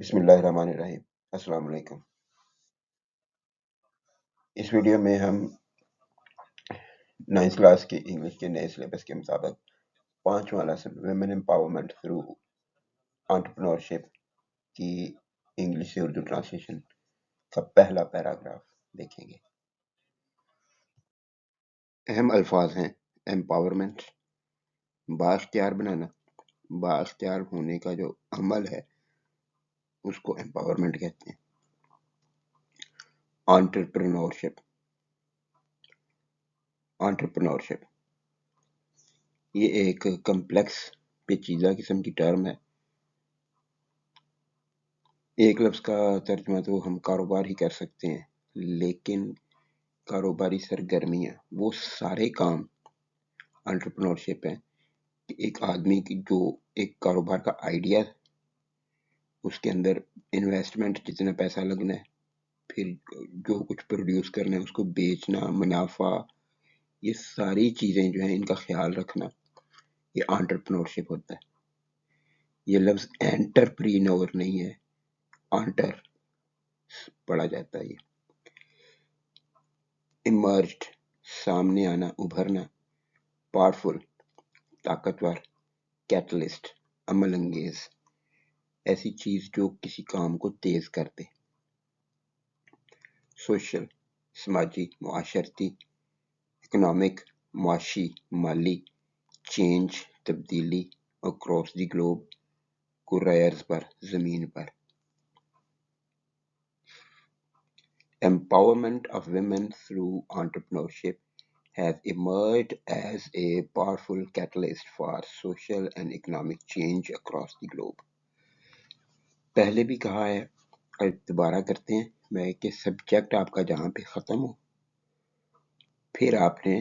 بسم اللہ الرحمن الرحیم۔ السلام علیکم۔ اس ویڈیو میں ہم 9th کلاس کی انگلش کے نئے سلیبس کے مطابق 5واں lesson women empowerment through entrepreneurship کی انگلش سے اردو ٹرانسلیشن کا پہلا پیراگراف دیکھیں گے۔ اہم الفاظ ہیں امپاورمنٹ، بااختیار بنانا، بااختیار ہونے کا جو عمل ہے اس کو امپاورمنٹ کہتے ہیں۔ انٹرپرینورشپ یہ ایک کمپلیکس پیچیدہ قسم کی ٹرم ہے۔ ایک لفظ کا ترجمہ تو ہم کاروبار ہی کر سکتے ہیں، لیکن کاروباری سرگرمیاں وہ سارے کام انٹرپرینورشپ ہیں کہ ایک آدمی کی جو ایک کاروبار کا آئیڈیا، اس کے اندر انویسٹمنٹ جتنا پیسہ لگنا ہے، پھر جو کچھ پروڈیوس کرنا ہے اس کو بیچنا، منافع، یہ ساری چیزیں جو ہیں ان کا خیال رکھنا، یہ انٹرپرینورشپ ہوتا ہے۔ یہ لفظ انٹرپرینور نہیں ہے، انٹر پڑھا جاتا ہے۔ یہ ایمرجڈ سامنے آنا، ابھرنا، پاورفل طاقتور، کیٹلسٹ عمل انگیز، ایسی چیز جو کسی کام کو تیز کر دے۔ سوشل سماجی، معاشرتی، اکنامک معاشی، مالی، چینج تبدیلی، اکراس دی گلوب کرۂ ارض پر، زمین پر۔ Empowerment of women through entrepreneurship has emerged as a powerful catalyst for social and economic change across the globe. پہلے بھی کہا ہے اور دوبارہ کرتے ہیں میں کہ سبجیکٹ آپ کا جہاں پہ ختم ہو، پھر آپ نے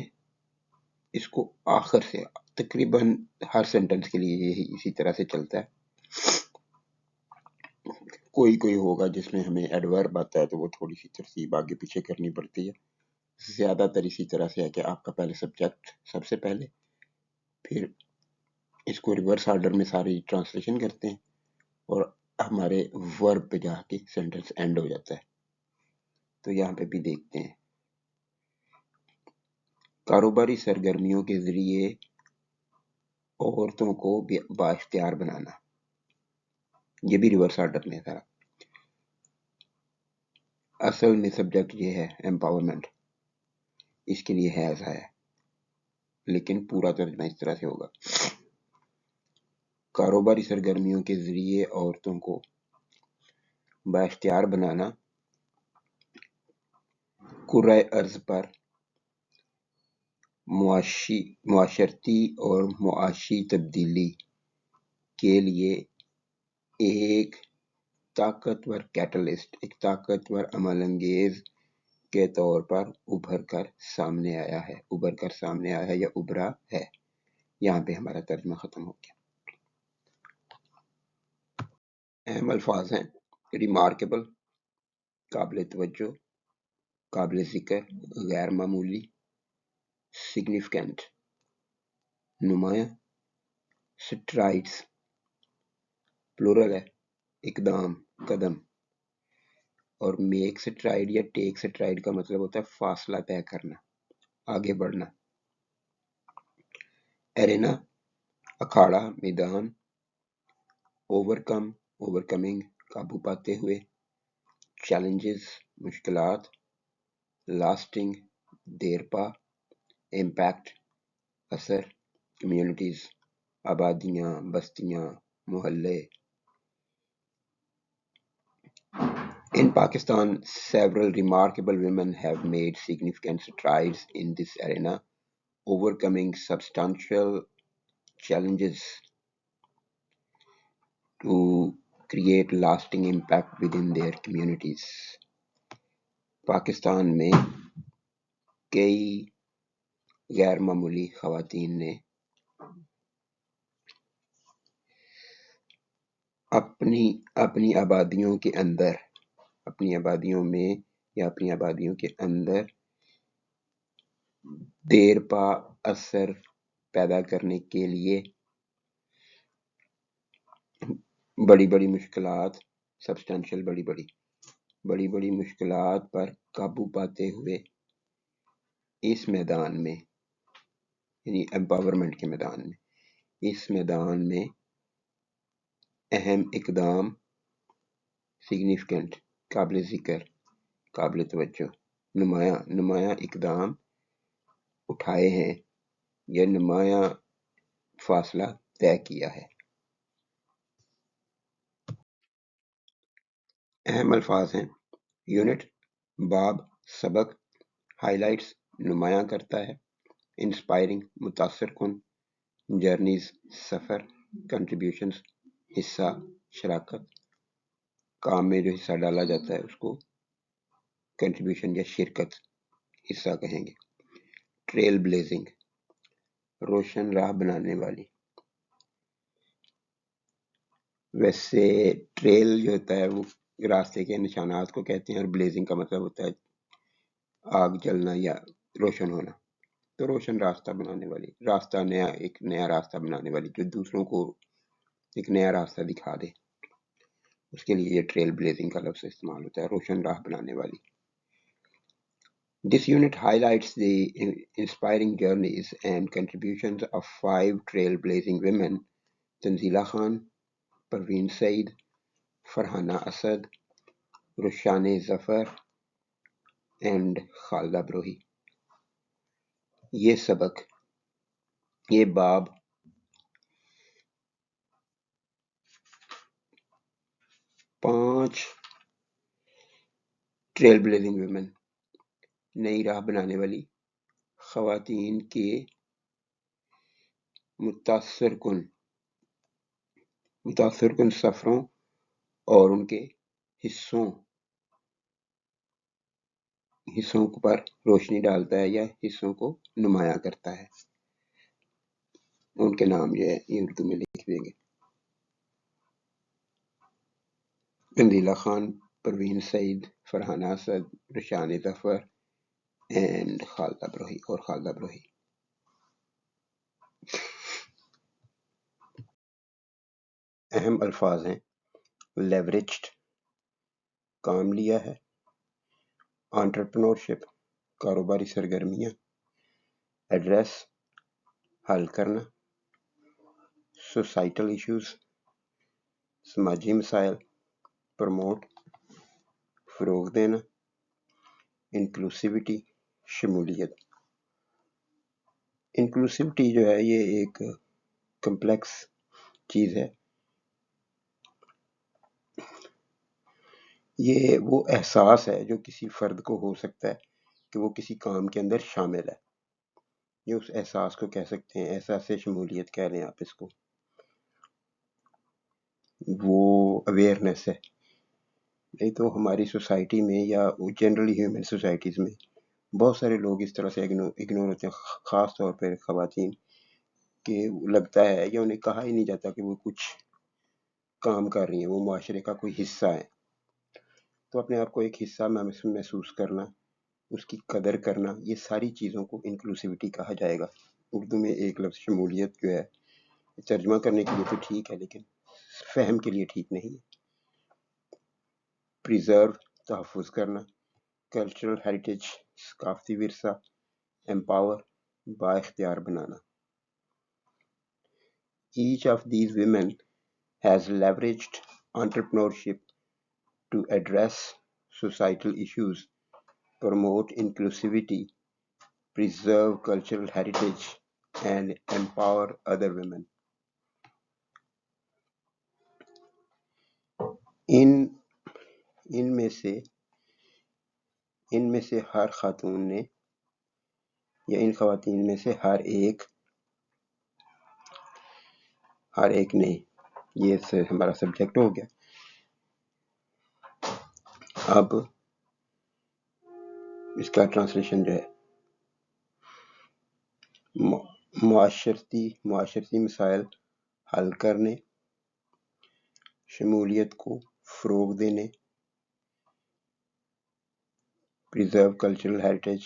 اس کو آخر سے تقریباً ہر سینٹنس کے لیے یہی اسی طرح سے چلتا ہے۔ کوئی ہوگا جس میں ہمیں ایڈورب آتا ہے تو وہ تھوڑی سی ترتیب آگے پیچھے کرنی پڑتی ہے۔ زیادہ تر اسی طرح سے ہے کہ آپ کا پہلے سبجیکٹ سب سے پہلے، پھر اس کو ریورس آرڈر میں ساری ٹرانسلیشن کرتے ہیں اور ہمارے ورب پہ جا کے سینٹنس اینڈ ہو جاتا ہے۔ تو یہاں پہ بھی دیکھتے ہیں کاروباری سرگرمیوں کے ذریعے عورتوں کو بااختیار بنانا، یہ بھی ریورس آرڈر میں تھا۔ اصل میں سبجیکٹ یہ ہے امپاورمنٹ، اس کے لیے ہیز ہے، لیکن پورا ترجمہ اس طرح سے ہوگا۔ کاروباری سرگرمیوں کے ذریعے عورتوں کو بااختیار بنانا، کرۂ ارض پر معاشرتی اور معاشی تبدیلی کے لیے ایک طاقتور کیٹلسٹ، ایک طاقتور عمل انگیز کے طور پر ابھر کر سامنے آیا ہے یا ابھرا ہے۔ یہاں پہ ہمارا ترجمہ ختم ہو گیا۔ اہم الفاظ ہیں ریمارکیبل، قابل توجہ، قابل ذکر، غیر معمولی، سگنیفیکنٹ نمایاں، سٹرائڈز پلورل ہے، اقدام، قدم، اور میک سٹرائڈ یا ٹیک سٹرائڈ کا مطلب ہوتا ہے فاصلہ طے کرنا، آگے بڑھنا۔ ایرینا اکھاڑا، میدان، اوورکمنگ قابو پاتے ہوئے، چیلنجز مشکلات، لاسٹنگ دیر پا، امپیکٹ اثر، کمیونٹیز آبادیاں، بستیاں، محلے۔ In Pakistan, several remarkable women have made significant strides in this arena, overcoming substantial challenges to create lasting impact within their communities. Pakistan میں کئی غیر معمولی خواتین نے اپنی آبادیوں کے اندر، اپنی آبادیوں میں یا اپنی آبادیوں کے اندر دیر پا اثر پیدا کرنے کے لیے بڑی بڑی مشکلات سبسٹانشل بڑی بڑی مشکلات پر قابو پاتے ہوئے اس میدان میں، یعنی امپاورمنٹ کے میدان میں، اس میدان میں اہم اقدام، سگنیفیکنٹ، قابل ذکر، قابل توجہ، نمایاں اقدام اٹھائے ہیں یا نمایاں فاصلہ طے کیا ہے۔ اہم الفاظ ہیں: یونٹ، باب، سبق، ہائی لائٹس، نمایاں کرتا ہے، انسپائرنگ، متاثر کن، جرنیز، سفر، کنٹریبیوشنز، حصہ، شراکت، کام میں جو حصہ ڈالا جاتا ہے اس کو کنٹریبیوشن یا شرکت، حصہ کہیں گے۔ ٹریل بلیزنگ، روشن راہ بنانے والی۔ ویسے ٹریل جو ہوتا ہے وہ راستے کے نشانات کو کہتے ہیں، اور بلیزنگ کا مطلب ہوتا ہے آگ جلنا یا روشن ہونا۔ تو روشن راستہ بنانے والی، ایک نیا راستہ بنانے والی، جو دوسروں کو ایک نیا راستہ دکھا دے، اس کے لیے یہ ٹریل بلیزنگ کا لفظ استعمال ہوتا ہے، روشن راہ بنانے والی۔ This unit highlights the inspiring journeys and contributions of 5 trailblazing women: Tanzila Khan, Parveen Saeed, Farhana Asad, Rushane Zafar and Khalda Brohi۔ یہ سبق، یہ باب 5 ٹریل بلیزنگ ویمن، نئی راہ بنانے والی خواتین کے متاثر کن سفروں اور ان کے حصوں پر روشنی ڈالتا ہے یا حصوں کو نمایاں کرتا ہے۔ ان کے نام جو ہے یہ اردو میں لکھ دیں گے: تنزیلہ خان، پروین سعید، فرحانہ اسد، رشان ظفر اینڈ خالدہ بروہی۔ اہم الفاظ ہیں: لیوریجڈ، کام لیا ہے، انٹرپرینورشپ، کاروباری سرگرمیاں، ایڈریس، حل کرنا، سوسائٹل ایشوز، سماجی مسائل، پروموٹ، فروغ دینا، انکلوسیوٹی، شمولیت۔ انکلوسیوٹی جو ہے یہ ایک کمپلیکس چیز ہے، یہ وہ احساس ہے جو کسی فرد کو ہو سکتا ہے کہ وہ کسی کام کے اندر شامل ہے، یہ اس احساس کو کہہ سکتے ہیں، احساس شمولیت کہہ لیں آپ اس کو، وہ اویئرنیس ہے۔ نہیں تو ہماری سوسائٹی میں یا جنرلی ہیومن سوسائٹیز میں بہت سارے لوگ اس طرح سے اگنور ہوتے ہیں، خاص طور پر خواتین، کہ لگتا ہے یا انہیں کہا ہی نہیں جاتا کہ وہ کچھ کام کر رہی ہیں، وہ معاشرے کا کوئی حصہ ہے۔ تو اپنے آپ کو ایک حصہ محسوس کرنا، اس کی قدر کرنا، یہ ساری چیزوں کو انکلوسیوٹی کہا جائے گا۔ اردو میں ایک لفظ شمولیت جو ہے ترجمہ کرنے کے لیے تو ٹھیک ہے لیکن فہم کے لیے ٹھیک نہیں ہے۔ پریزرو، تحفظ کرنا، کلچرل ہیریٹیج، ثقافتی ورثہ، امپاور، بااختیار بنانا۔ Each of these women has leveraged entrepreneurship to address societal issues, promote inclusivity, preserve cultural heritage, and empower other women. ان میں سے ہر خاتون نے یا ان خواتین میں سے ہر ایک نے، یہ ہمارا سبجیکٹ ہو گیا۔ اب اس کا ٹرانسلیشن جو ہے، معاشرتی مسائل حل کرنے، شمولیت کو فروغ دینے، پریزرو کلچرل ہیریٹیج،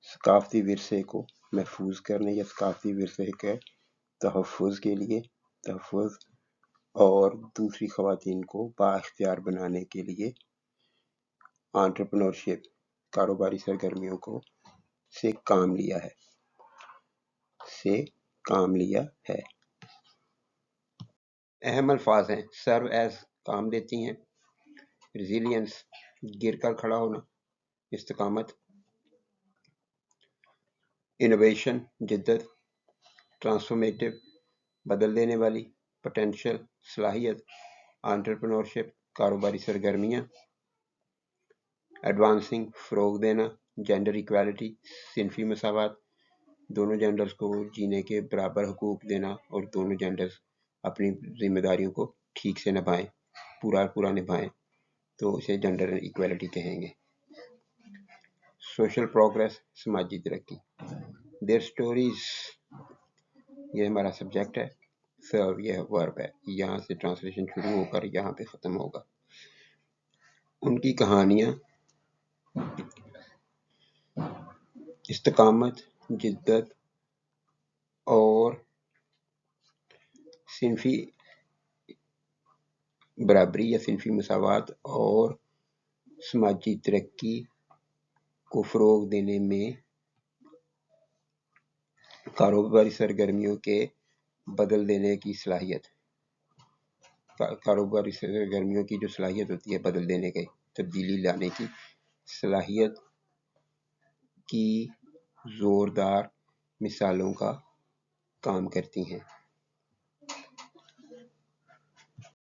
ثقافتی ورثے کو محفوظ کرنے یا ثقافتی ورثے کے تحفظ اور دوسری خواتین کو بااختیار بنانے کے لیے انٹرپرینورشپ کاروباری سرگرمیوں کو سے کام لیا ہے۔ اہم الفاظ ہیں: سرو ایز کام دیتی ہیں، ریزیلینس گر کر کھڑا ہونا، استقامت، انوویشن جدت، ٹرانسفارمیٹیو بدل دینے والی، پوٹینشل صلاحیت، انٹرپرینورشپ کاروباری سرگرمیاں، ایڈوانسنگ فروغ دینا، جینڈر ایکویلٹی صنفی مساوات، دونوں جینڈرز کو جینے کے برابر حقوق دینا اور دونوں جینڈرز اپنی ذمہ داریوں کو ٹھیک سے نبھائیں، پورا نبھائیں، تو اسے جینڈر ایکویلٹی کہیں گے۔ سوشل پروگریس سماجی ترقی، دیر سٹوریز یہ ہمارا سبجیکٹ ہے، سرو یہ ورب ہے، یہاں سے ٹرانسلیشن شروع ہو کر یہاں پہ ختم ہوگا۔ ان کی کہانیاں استقامت، جدت اور صنفی برابری یا صنفی مساوات اور سماجی ترقی کو فروغ دینے میں کاروباری سرگرمیوں کے بدل دینے کی صلاحیت، کاروباری سرگرمیوں کی جو صلاحیت ہوتی ہے بدل دینے کی، تبدیلی لانے کی صلاحیت کی زوردار مثالوں کا کام کرتی ہیں۔